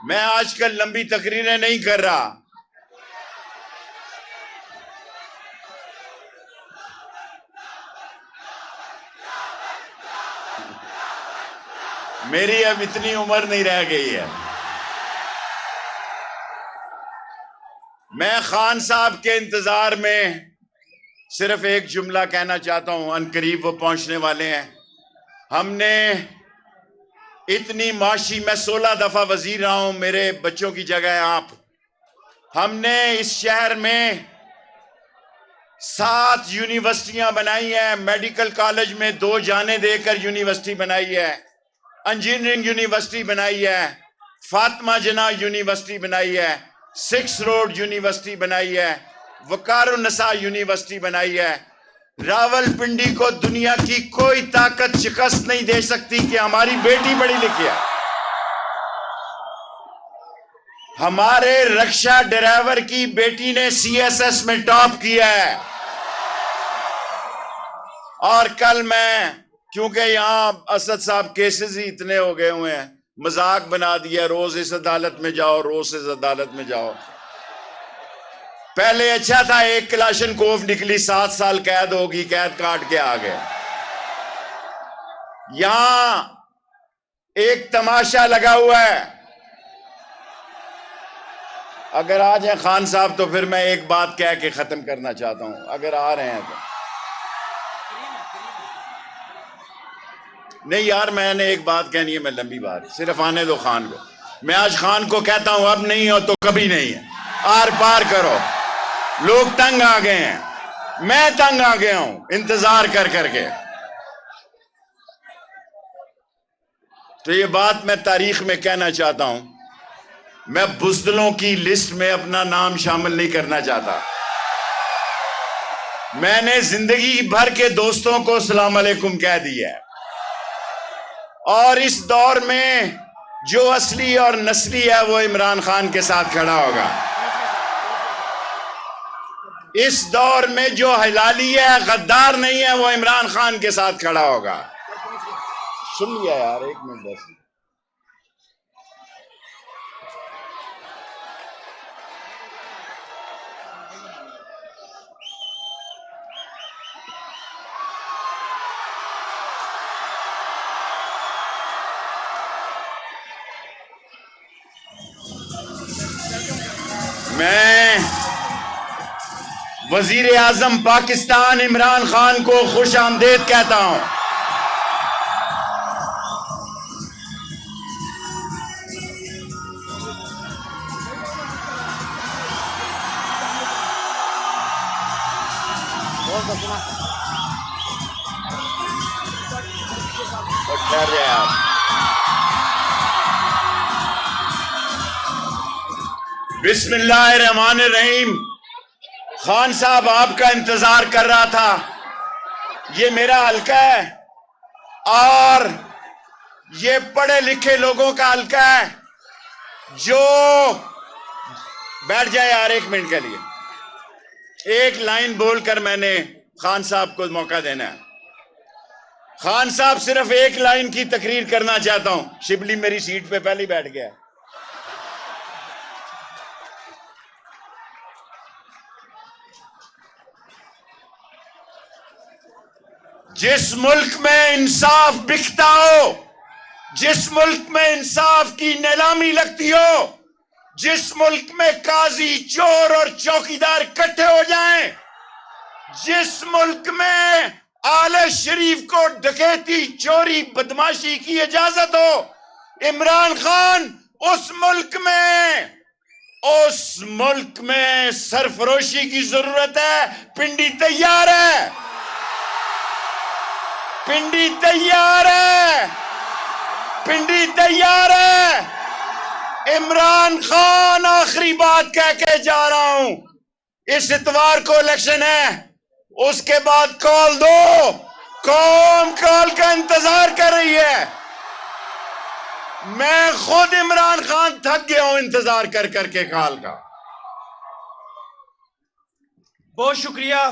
मैं आजकल लंबी तकरीरें नहीं कर रहा। मेरी अब इतनी उम्र नहीं रह गई है। मैं खान साहब के इंतजार में सिर्फ एक जुमला कहना चाहता हूं। अनकरीब वो पहुंचने वाले हैं। हमने इतनी माशी, मैं 16 दफा वजीर रहा हूं, मेरे बच्चों की जगह है आप। हमने इस शहर में 7 यूनिवर्सिटियां बनाई हैं। मेडिकल कॉलेज में 2 जाने देकर यूनिवर्सिटी बनाई है। इंजीनियरिंग यूनिवर्सिटी बनाई है। फातिमा जना यूनिवर्सिटी बनाई है। 6 रोड यूनिवर्सिटी बनाई है। वकारुन्नसा यूनिवर्सिटी बनाई है। रावलपिंडी को दुनिया की कोई ताकत शिकस्त नहीं दे सकती कि हमारी बेटी पढ़ी लिखी है। हमारे रक्षा ड्राइवर की बेटी ने सीएसएस में टॉप किया है। और कल मैं, क्योंकि यहां असद साहब केसेस ही इतने हो गए हुए हैं, मजाक बना दिया, रोज इस अदालत में जाओ, रोज इस अदालत में जाओ। पहले अच्छा था, एक क्लाशनकोव निकली, 7 साल कैद होगी, कैद काट के आ गए। यहां एक तमाशा लगा हुआ है। अगर आ जाए खान साहब तो फिर मैं एक बात कह के खत्म करना चाहता हूं, अगर आ रहे हैं तो। नहीं यार, मैंने एक बात कहनी है, मैं लंबी बात, सिर्फ आने दो खान को। मैं आज खान को कहता हूं, अब नहीं हो तो कभी नहीं है, आर पार करो। लोग तंग आ गए हैं, मैं तंग आ गया हूं इंतजार कर करके। तो ये बात मैं तारीख में कहना चाहता हूं। मैं बुज़दिलों की लिस्ट में अपना नाम शामिल नहीं करना चाहता। मैंने जिंदगी भर के दोस्तों को सलाम अलैकुम कह दिया है। और इस दौर में जो असली और नस्ली है वो इमरान खान के साथ खड़ा होगा। इस दौर में जो हिलाली है, गद्दार नहीं है, वो इमरान खान के साथ खड़ा होगा। सुन लिया यार, 1 मिनट बस। मैं वजीर आजम पाकिस्तान इमरान खान को खुश आमदेद कहता हूं। ठहर जाए आप। बिस्मिल्लाहिर्रहमानिर्रहीम। खान साहब आपका इंतजार कर रहा था। ये मेरा हल्का है और ये पढ़े लिखे लोगों का हल्का है। जो बैठ जाए यार 1 मिनट के लिए। एक लाइन बोलकर मैंने खान साहब को मौका देना है। खान साहब, सिर्फ एक लाइन की तकरीर करना चाहता हूं। शिबली मेरी सीट पे पहले ही बैठ गया। जिस मुल्क में इंसाफ बिकता हो, जिस मुल्क में इंसाफ की नीलामी लगती हो, जिस मुल्क में काजी, चोर और चौकीदार इकट्ठे हो जाएं, जिस मुल्क में आले शरीफ को डकैती, चोरी, बदमाशी की इजाजत हो, इमरान खान उस मुल्क में सरफरोशी की जरूरत है। पिंडी तैयार है, पिंडी तैयार है, पिंडी तैयार है। इमरान खान, आखिरी बात कह के जा रहा हूं, इस इतवार को इलेक्शन है, उसके बाद कॉल दो। कौम कॉल का इंतजार कर रही है। मैं खुद इमरान खान थक गया हूं इंतजार कर करके कॉल का। बहुत शुक्रिया।